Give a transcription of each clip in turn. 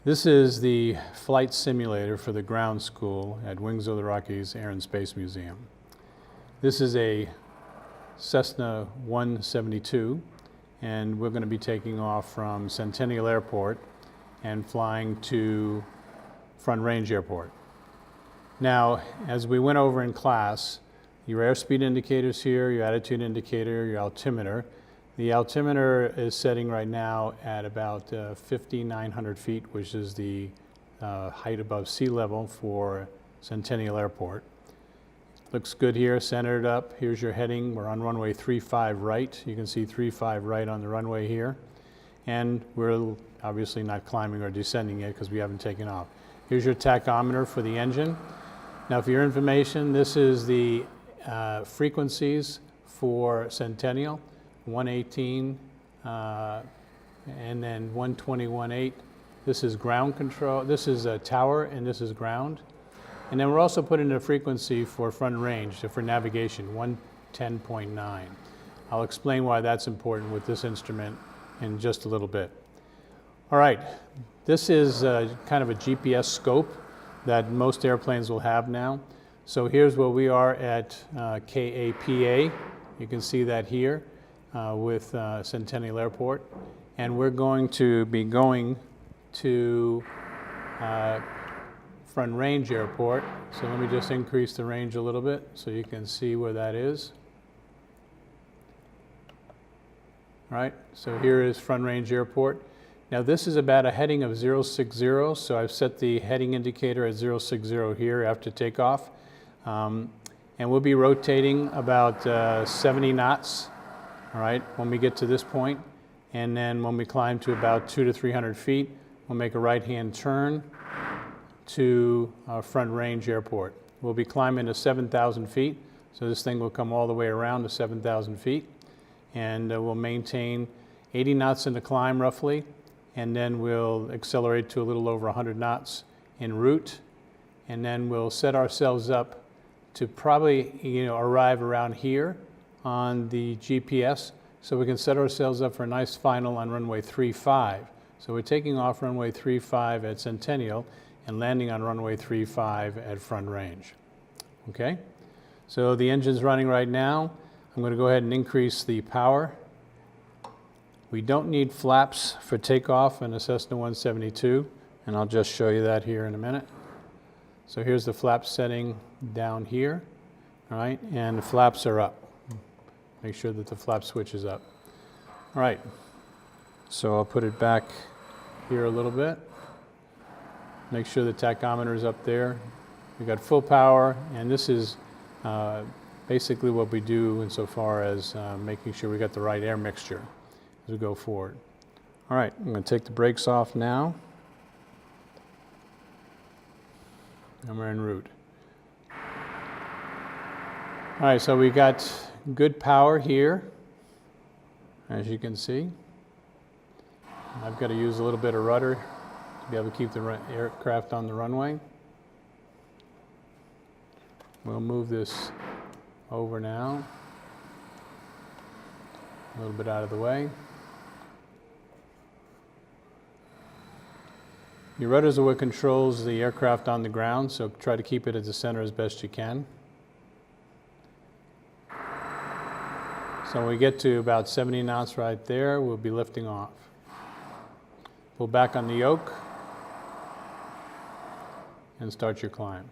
This is the flight simulator for the ground school at Wings of the Rockies Air and Space Museum. This is a Cessna 172, and we're going to be taking off from Centennial Airport and flying to Front Range Airport. Now, as we went over in class, your airspeed indicators here, your attitude indicator, your altimeter. The altimeter is setting right now at about 5,900 feet, which is the height above sea level for Centennial Airport. Looks good here, centered up. Here's your heading. We're on runway 35 right. You can see 35 right on the runway here. And we're obviously not climbing or descending yet because we haven't taken off. Here's your tachometer for the engine. Now, for your information, this is the frequencies for Centennial. 118 and then 121.8. This is ground control. This is a tower and this is ground. And then we're also putting a frequency for front range, for navigation, 110.9. I'll explain why that's important with this instrument in just a little bit. All right, this is kind of a GPS scope that most airplanes will have now. So here's where we are at KAPA. You can see that here. With Centennial Airport, and we're going to be going to Front Range Airport. So let me just increase the range a little bit so you can see where that is. All right, so here is Front Range Airport. Now this is about a heading of 060, so I've set the heading indicator at 060 here after takeoff. And we'll be rotating about 70 knots. All right, when we get to this point, and then when we climb to about 200 to 300 feet, we'll make a right-hand turn to Front Range Airport. We'll be climbing to 7,000 feet, so this thing will come all the way around to 7,000 feet, and we'll maintain 80 knots in the climb roughly, and then we'll accelerate to a little over 100 knots en route, and then we'll set ourselves up to probably arrive around here on the GPS, so we can set ourselves up for a nice final on runway 35. So we're taking off runway 35 at Centennial and landing on runway 35 at Front Range. Okay, so the engine's running right now. I'm going to go ahead and increase the power. We don't need flaps for takeoff in a Cessna 172, and I'll just show you that here in a minute. So here's the flap setting down here, all right, and the flaps are up. Make sure that the flap switch is up. All right, so I'll put it back here a little bit. Make sure the tachometer is up there. We've got full power, and this is basically what we do insofar as making sure we got the right air mixture as we go forward. All right, I'm going to take the brakes off now. And we're en route. All right, so we got good power here, as you can see. I've got to use a little bit of rudder to be able to keep the aircraft on the runway. We'll move this over now, a little bit out of the way. Your rudders are what controls the aircraft on the ground, so try to keep it at the center as best you can. So when we get to about 70 knots right there, we'll be lifting off. Pull back on the yoke and start your climb.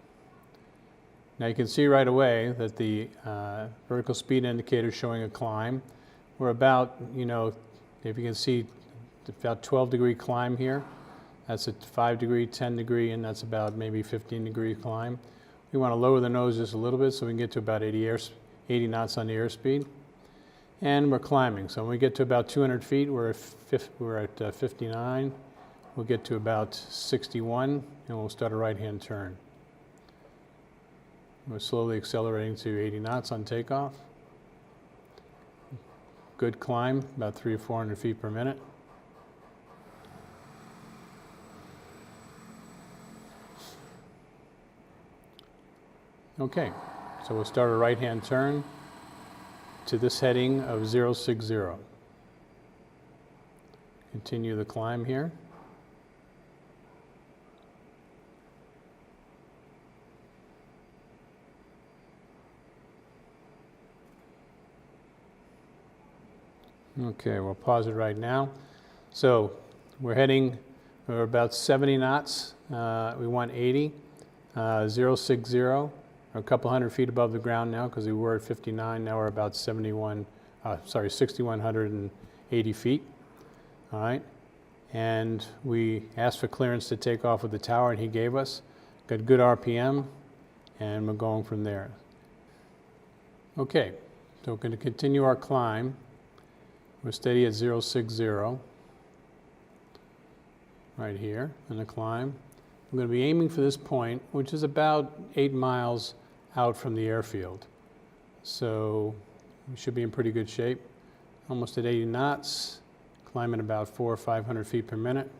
Now you can see right away that the vertical speed indicator is showing a climb. We're about, if you can see, about 12-degree climb here. That's a 5-degree, 10-degree, and that's about maybe 15-degree climb. We want to lower the nose just a little bit so we can get to about 80 knots on the airspeed. And we're climbing. So when we get to about 200 feet, we're at 59. We'll get to about 61, and we'll start a right-hand turn. We're slowly accelerating to 80 knots on takeoff. Good climb, about 300 or 400 feet per minute. Okay, so we'll start a right-hand turn to this heading of 060. Continue the climb here. Okay, we'll pause it right now. So we're about 70 knots. We want 80, 060, or a couple hundred feet above the ground now because we were at 59. Now we're about 6,180 feet. All right. And we asked for clearance to take off with the tower, and he gave us. Got good RPM, and we're going from there. Okay, so we're going to continue our climb. We're steady at 060 right here in the climb. I'm going to be aiming for this point, which is about 8 miles out from the airfield. So we should be in pretty good shape. Almost at 80 knots, climbing about 400 or 500 feet per minute.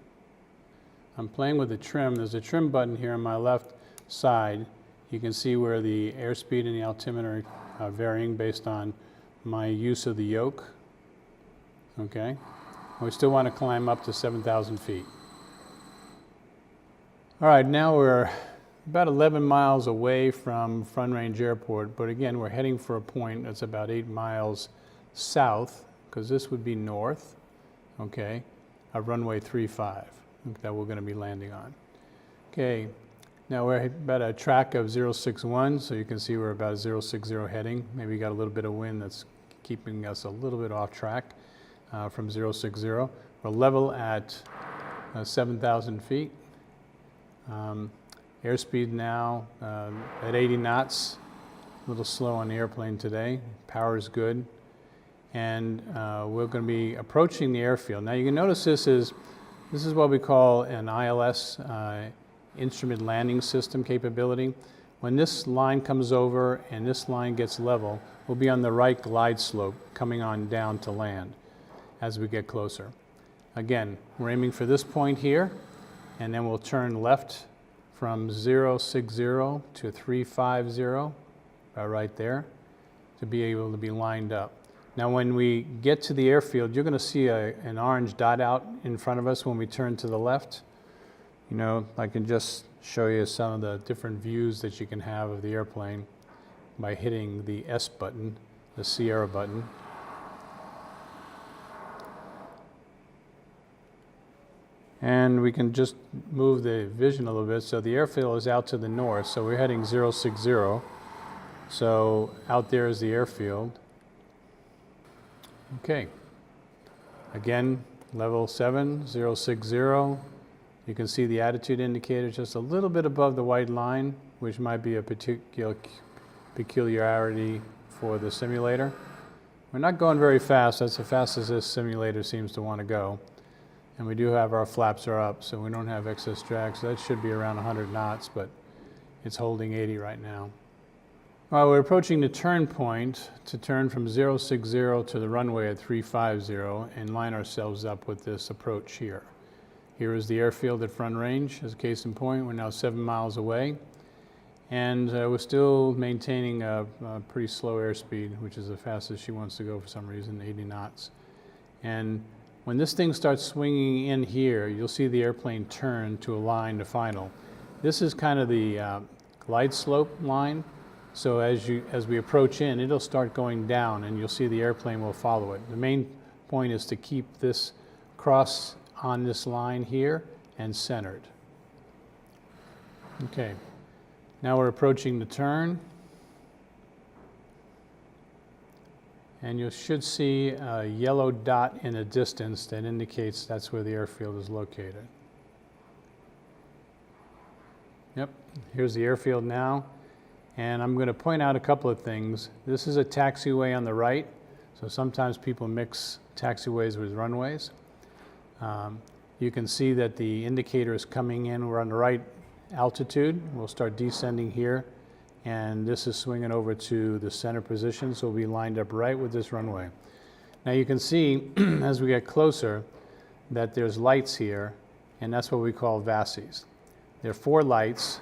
I'm playing with the trim. There's a trim button here on my left side. You can see where the airspeed and the altimeter are varying based on my use of the yoke. Okay, we still want to climb up to 7,000 feet. All right, now we're about 11 miles away from Front Range Airport, but again, we're heading for a point that's about 8 miles south, because this would be north, okay, of runway 35 that we're going to be landing on. Okay, now we're about a track of 061, so you can see we're about 060 heading. Maybe got a little bit of wind that's keeping us a little bit off track from 060. We're level at 7,000 feet. Airspeed now at 80 knots, a little slow on the airplane today. Power is good. And we're going to be approaching the airfield. Now you can notice this is what we call an ILS, instrument landing system capability. When this line comes over and this line gets level, we'll be on the right glide slope coming on down to land as we get closer. Again, we're aiming for this point here, and then we'll turn left from 060 to 350, right there, to be able to be lined up. Now when we get to the airfield, you're going to see an orange dot out in front of us when we turn to the left. You know, I can just show you some of the different views that you can have of the airplane by hitting the S button, the Sierra button. And we can just move the vision a little bit. So the airfield is out to the north, so we're heading 060. So out there is the airfield. Okay. Again, level 7, 060. You can see the attitude indicator just a little bit above the white line, which might be a particular peculiarity for the simulator. We're not going very fast. That's as fast as this simulator seems to want to go. And we do have our flaps are up, so we don't have excess drag. So that should be around 100 knots, but it's holding 80 right now. Well, we're approaching the turn point to turn from 060 to the runway at 350 and line ourselves up with this approach here. Here is the airfield at Front Range. As a case in point, we're now 7 miles away. And we're still maintaining a pretty slow airspeed, which is the fastest she wants to go for some reason, 80 knots. And when this thing starts swinging in here, you'll see the airplane turn to align to final. This is kind of the glide slope line. So as we approach in, it'll start going down, and you'll see the airplane will follow it. The main point is to keep this cross on this line here and centered. Okay, now we're approaching the turn. And you should see a yellow dot in the distance that indicates that's where the airfield is located. Yep, here's the airfield now. And I'm going to point out a couple of things. This is a taxiway on the right, so sometimes people mix taxiways with runways. You can see that the indicator is coming in. We're on the right altitude. We'll start descending here, and this is swinging over to the center position, so we'll be lined up right with this runway. Now you can see as we get closer that there's lights here, and that's what we call VASIs. There are 4 lights.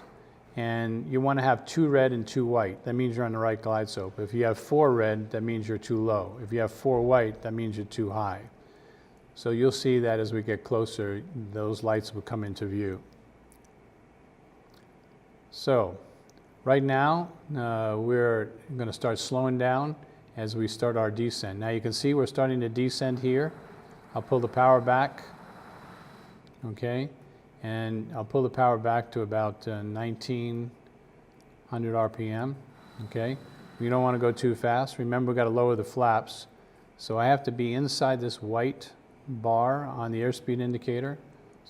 And you want to have 2 red and 2 white. That means you're on the right glide slope. If you have 4 red, that means you're too low. If you have 4 white, that means you're too high. So you'll see that as we get closer, those lights will come into view. So right now, we're going to start slowing down, as we start our descent. Now you can see we're starting to descend here. I'll pull the power back, okay, and I'll pull the power back to about 1900 RPM, okay. We don't want to go too fast. Remember, we've got to lower the flaps. So I have to be inside this white bar on the airspeed indicator.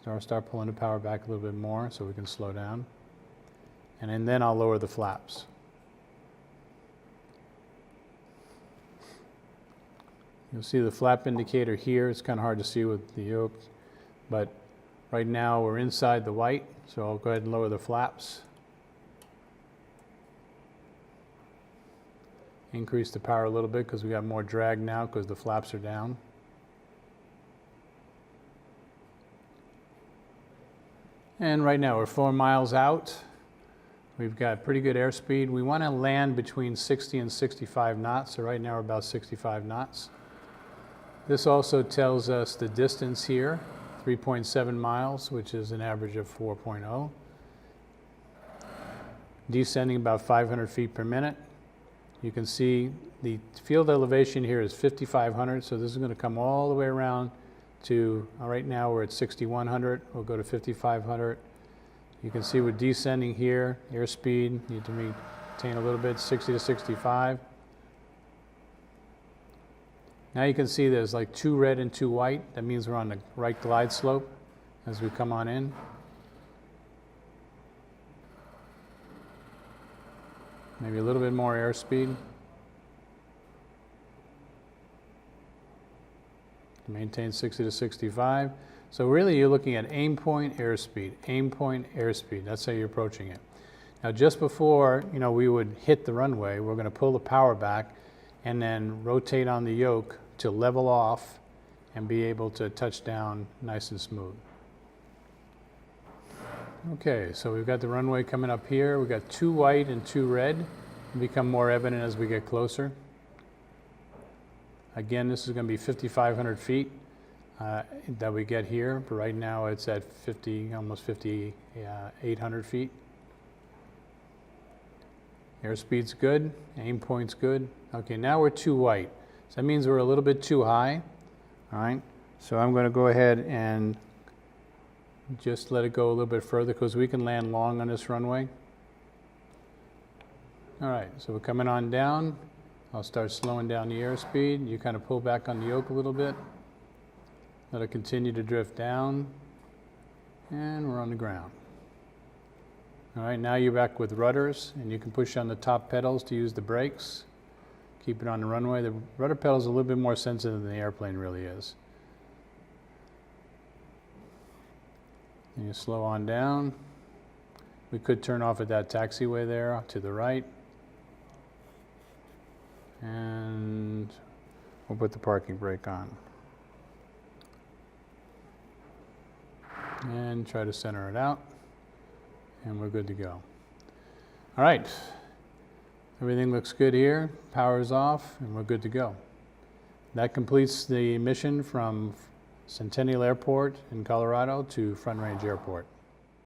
So I'll start pulling the power back a little bit more so we can slow down. And then I'll lower the flaps. You'll see the flap indicator here. It's kind of hard to see with the yoke, but right now we're inside the white, so I'll go ahead and lower the flaps. Increase the power a little bit because we got more drag now because the flaps are down. And right now we're 4 miles out. We've got pretty good airspeed. We want to land between 60 and 65 knots, so right now we're about 65 knots. This also tells us the distance here, 3.7 miles, which is an average of 4.0. Descending about 500 feet per minute. You can see the field elevation here is 5,500, so this is going to come all the way around to, right now we're at 6,100, we'll go to 5,500. You can see we're descending here, airspeed, need to maintain a little bit, 60 to 65. Now you can see there's like 2 red and 2 white. That means we're on the right glide slope as we come on in. Maybe a little bit more airspeed. Maintain 60 to 65. So really you're looking at aim point, airspeed, aim point, airspeed. That's how you're approaching it. Now just before we would hit the runway, we're going to pull the power back and then rotate on the yoke to level off and be able to touch down nice and smooth. Okay, so we've got the runway coming up here. We've got 2 white and 2 red. It'll become more evident as we get closer. Again, this is going to be 5,500 feet that we get here, but right now it's at almost 5,800 feet. Airspeed's good, aim point's good. Okay, now we're 2 white. So that means we're a little bit too high. All right, so I'm going to go ahead and just let it go a little bit further because we can land long on this runway. All right, so we're coming on down. I'll start slowing down the airspeed. You kind of pull back on the yoke a little bit. Let it continue to drift down. And we're on the ground. All right, now you're back with rudders, and you can push on the top pedals to use the brakes. Keep it on the runway. The rudder pedal is a little bit more sensitive than the airplane really is. And you slow on down. We could turn off at that taxiway there to the right. And we'll put the parking brake on. And try to center it out. And we're good to go. All right. Everything looks good here. Power's off, and we're good to go. That completes the mission from Centennial Airport in Colorado to Front Range Airport.